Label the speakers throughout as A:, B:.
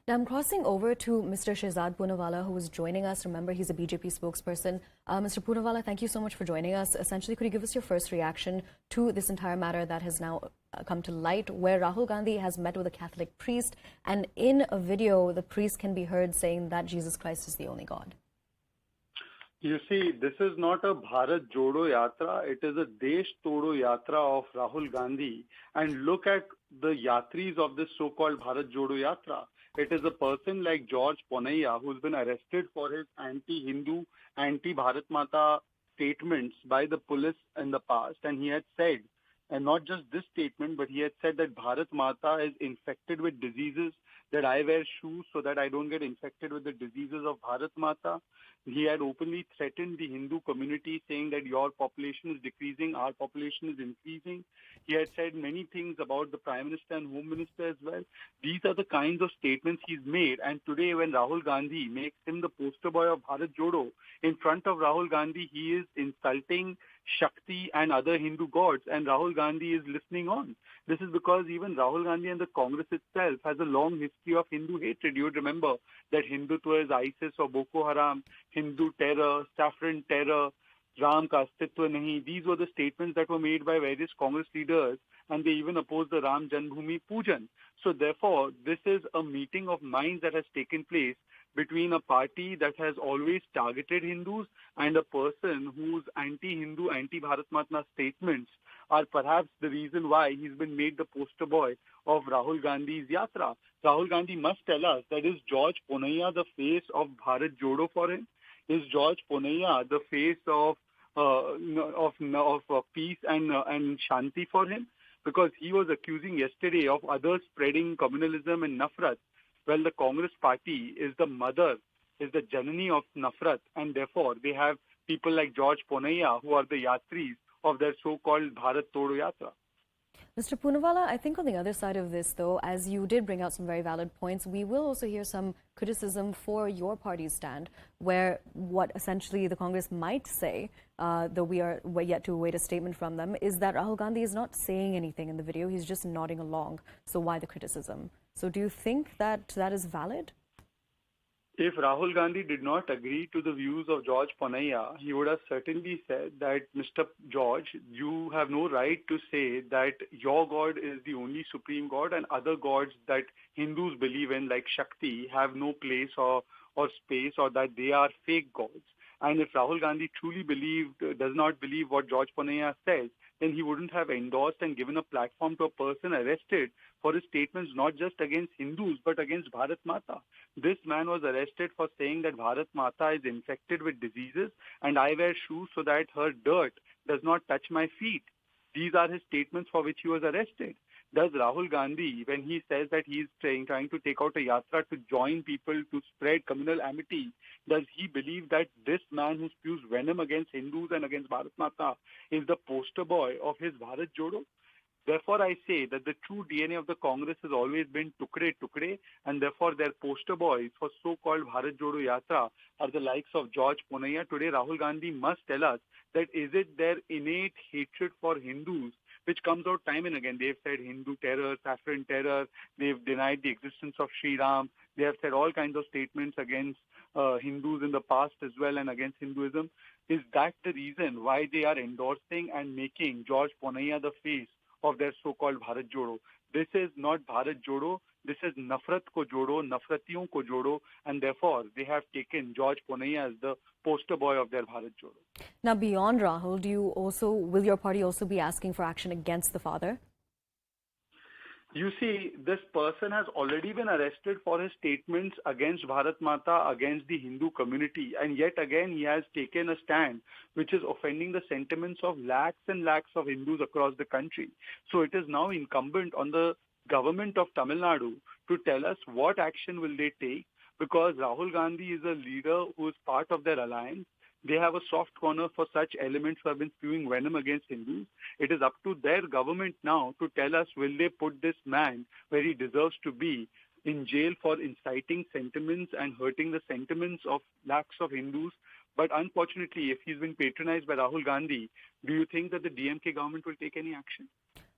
A: Now I'm crossing over to Mr. Shehzad Poonawalla, who is joining us. Remember, he's a BJP spokesperson. Mr. Poonawalla, thank you so much for joining us. Essentially, could you give us your first reaction to this entire matter that has now come to light, where Rahul Gandhi has met with a Catholic priest, and in a video, the priest can be heard saying that Jesus Christ is the only God?
B: You see, this is not a Bharat Jodo Yatra. It is a Desh Todo Yatra of Rahul Gandhi. And look at the yatris of this so-called Bharat Jodo Yatra. It is a person like George Ponnaiah who's been arrested for his anti-Hindu, anti-Bharat Mata statements by the police in the past. And he had said, and not just this statement, but he had said that Bharat Mata is infected with diseases, that I wear shoes so that I don't get infected with the diseases of Bharat Mata. He had openly threatened the Hindu community, saying that your population is decreasing, our population is increasing. He had said many things about the Prime Minister and Home Minister as well. These are the kinds of statements he's made. And today, when Rahul Gandhi makes him the poster boy of Bharat Jodo, in front of Rahul Gandhi, he is insulting Shakti and other Hindu gods, and Rahul Gandhi is listening on. This is because even Rahul Gandhi and the Congress itself has a long history of Hindu hatred. You would remember that Hindutva is ISIS or Boko Haram, Hindu terror, saffron terror, Ram ka astitva nahi. These were the statements that were made by various Congress leaders, and they even opposed the Ram Janmabhoomi Pujan. So therefore, this is a meeting of minds that has taken place between a party that has always targeted Hindus and a person whose anti-Hindu, anti-Bharat Mata statements are perhaps the reason why he's been made the poster boy of Rahul Gandhi's yatra. Rahul Gandhi must tell us that is George Ponnaiah the face of Bharat Jodo for him? Is George Ponnaiah the face of peace and shanti for him? Because he was accusing yesterday of others spreading communalism and nafrat. Well, the Congress party is the mother, is the janani of nafrat, and therefore they have people like George Ponnaiah who are the yatris of their so-called Bharat Todo Yatra.
A: Mr. Poonawalla, I think on the other side of this, though, as you did bring out some very valid points, we will also hear some criticism for your party's stand, where what essentially the Congress might say, though we're yet to await a statement from them, is that Rahul Gandhi is not saying anything in the video, he's just nodding along. So why the criticism? So do you think that that is valid?
B: If Rahul Gandhi did not agree to the views of George Ponnaiah, he would have certainly said that, Mr. George, you have no right to say that your God is the only supreme God and other gods that Hindus believe in, like Shakti, have no place or space, or that they are fake gods. And if Rahul Gandhi truly does not believe what George Ponnaiah says, then he wouldn't have endorsed and given a platform to a person arrested for his statements not just against Hindus but against Bharat Mata. This man was arrested for saying that Bharat Mata is infected with diseases and I wear shoes so that her dirt does not touch my feet. These are his statements for which he was arrested. Does Rahul Gandhi, when he says that he is trying to take out a yatra to join people to spread communal amity, does he believe that this man who spews venom against Hindus and against Bharat Mata is the poster boy of his Bharat Jodo? Therefore, I say that the true DNA of the Congress has always been tukde, and therefore their poster boys for so-called Bharat Jodo Yatra are the likes of George Ponnaiah. Today, Rahul Gandhi must tell us that is it their innate hatred for Hindus, which comes out time and again. They've said Hindu terror, saffron terror. They've denied the existence of Sri Ram. They have said all kinds of statements against Hindus in the past as well and against Hinduism. Is that the reason why they are endorsing and making George Ponnaiah the face of their so-called Bharat Jodo? This is not Bharat Jodo. This is Nafrat ko jodo, Nafratiyon ko jodo, and therefore they have taken George Ponnaiah as the poster boy of their Bharat Jodo.
A: Now, beyond Rahul, will your party also be asking for action against the father?
B: You see, this person has already been arrested for his statements against Bharat Mata, against the Hindu community, and yet again he has taken a stand which is offending the sentiments of lakhs and lakhs of Hindus across the country. So it is now incumbent on the government of Tamil Nadu to tell us what action will they take, because Rahul Gandhi is a leader who is part of their alliance. They have a soft corner for such elements who have been spewing venom against Hindus. It is up to their government now to tell us, will they put this man where he deserves to be, in jail for inciting sentiments and hurting the sentiments of lakhs of Hindus. But unfortunately, if he's been patronized by Rahul Gandhi, do you think that the DMK government will take any action?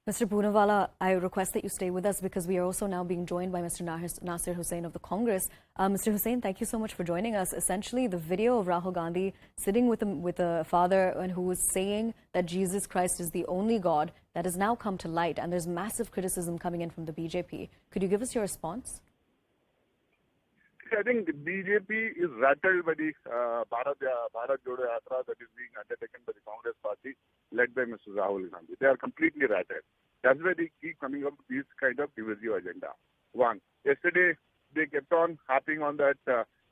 A: Mr. Poonawala, I request that you stay with us because we are also now being joined by Mr. Nasir Hussain of the Congress. Mr. Hussain, thank you so much for joining us. Essentially, the video of Rahul Gandhi sitting with a father and who was saying that Jesus Christ is the only God, that has now come to light, and there's massive criticism coming in from the BJP. Could you give us your response?
C: I think the BJP is rattled by the Bharat Jodo Yatra that is being undertaken by the Congress party led by Mr. Rahul Gandhi. They are completely rattled. That's why they keep coming up with this kind of divisive agenda. One, yesterday they kept on harping on that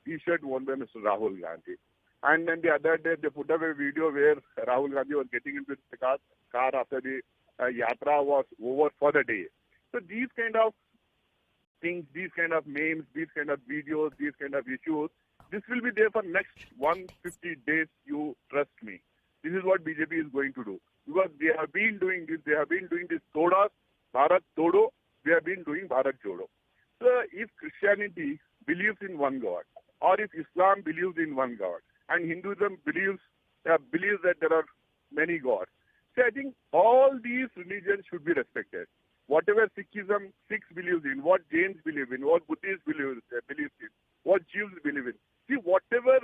C: T-shirt worn by Mr. Rahul Gandhi. And then the other day they put up a video where Rahul Gandhi was getting into the car after the Yatra was over for the day. So these kind of things, these kind of memes, these kind of videos, these kind of issues, this will be there for next 150 days, you trust me. This is what BJP is going to do. Because they have been doing this, Todas, Bharat Todo, they have been doing Bharat Jodo. So if Christianity believes in one God, or if Islam believes in one God, and Hinduism believes that there are many gods, so I think all these religions should be respected. Whatever Sikhs believes in, what Jains believe in, what Buddhists believe in, what Jews believe in. See, whatever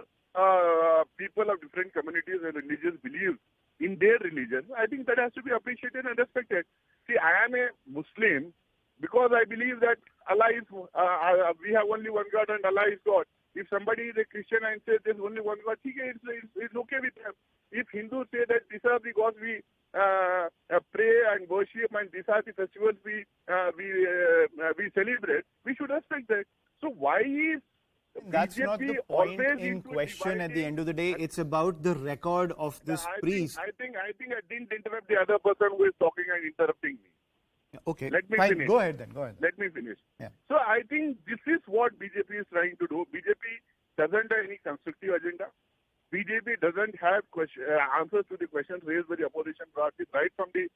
C: people of different communities and religions believe in their religion, I think that has to be appreciated and respected. See, I am a Muslim because I believe that Allah is, we have only one God and Allah is God. If somebody is a Christian and says there's only one God, it's okay with them. If Hindus say that these are the gods we pray and worship and these are the festivals we celebrate, we should respect that. So why is
D: that's
C: BJP
D: not the point
C: always
D: in question at the end of the day. It's about the record of this priest.
C: I think I didn't interrupt the other person who is talking and interrupting me.
D: Okay,
C: let me
D: fine.
C: finish.
D: Go ahead then.
C: Let me finish.
D: Yeah.
C: So I think this is what BJP is trying to do. BJP doesn't have any constructive agenda. BJP doesn't have answers to the questions raised by the opposition parties right from the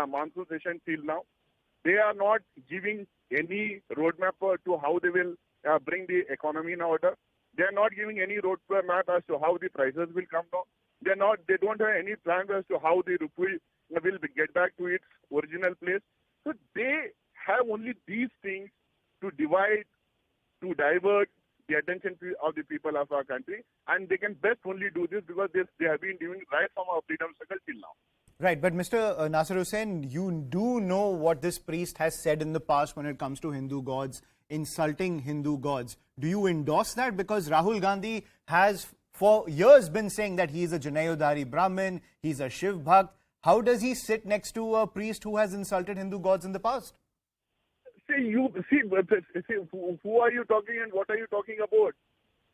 C: monsoon session till now. They are not giving any roadmap to how they will bring the economy in order. They are not giving any roadmap as to how the prices will come down. They don't have any plans as to how the rupee will get back to its original place. So they have only these things to divide, to divert the attention of the people of our country, and they can best only do this because they have been doing right from our freedom struggle till now.
D: Right, but Mr. Nasir Hussain, you do know what this priest has said in the past when it comes to Hindu gods, insulting Hindu gods. Do you endorse that? Because Rahul Gandhi has for years been saying that he is a Janayodhari Brahmin, he's a Shiv Bhakt. How does he sit next to a priest who has insulted Hindu gods in the past?
C: See, who are you talking and what are you talking about?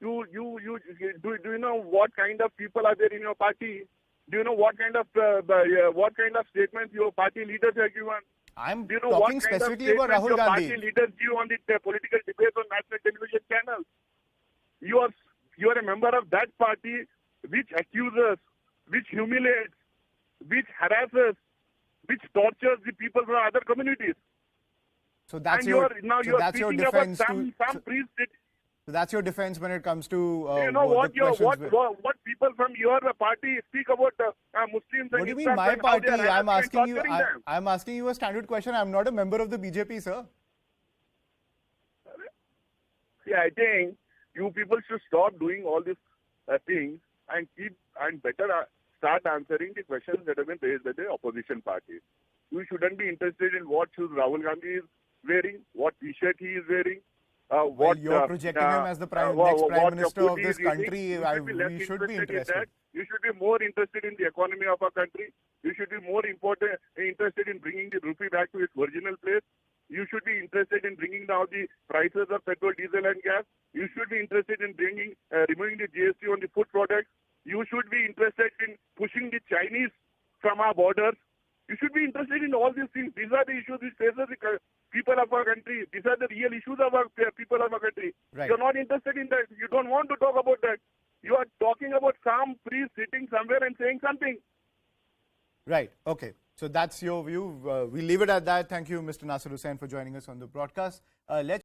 C: Do you know what kind of people are there in your party? Do you know what kind of statements your party leaders have given?
D: I'm
C: Do you know
D: talking
C: what kind
D: specifically
C: of
D: about Rahul
C: your
D: Gandhi.
C: Party leaders give on the political debates on national television channels. You are a member of that party which accuses, which humiliates, which harasses, which tortures the people from other communities.
D: So that's
C: and
D: your
C: speaking
D: defense
C: about some priest.
D: So that's your defense when it comes to
C: you know what people from your party speak about Muslims.
D: What do you mean my party? I'm asking you a standard question. I'm not a member of the BJP, sir.
C: Yeah, I think you people should stop doing all these things and better start answering the questions that have been raised by the opposition parties. You shouldn't be interested in what shoes Rahul Gandhi is wearing, what T-shirt he is wearing.
D: Well, you're projecting him as the next Prime Minister of this country. We should be interested.
C: You should be more interested in the economy of our country. You should be more interested in bringing the rupee back to its original place. You should be interested in bringing down the prices of petrol, diesel and gas. You should be interested in removing the GST on the food products. You should be interested in pushing the Chinese from our borders. You should be interested in all these things. These are the issues which faces the people of our country. These are the real issues of our people of our country.
D: Right.
C: You're not interested in that. You don't want to talk about that. You are talking about some priest sitting somewhere and saying something.
D: Right. Okay. So that's your view. We leave it at that. Thank you, Mr. Nasir Hussain, for joining us on the broadcast. Let's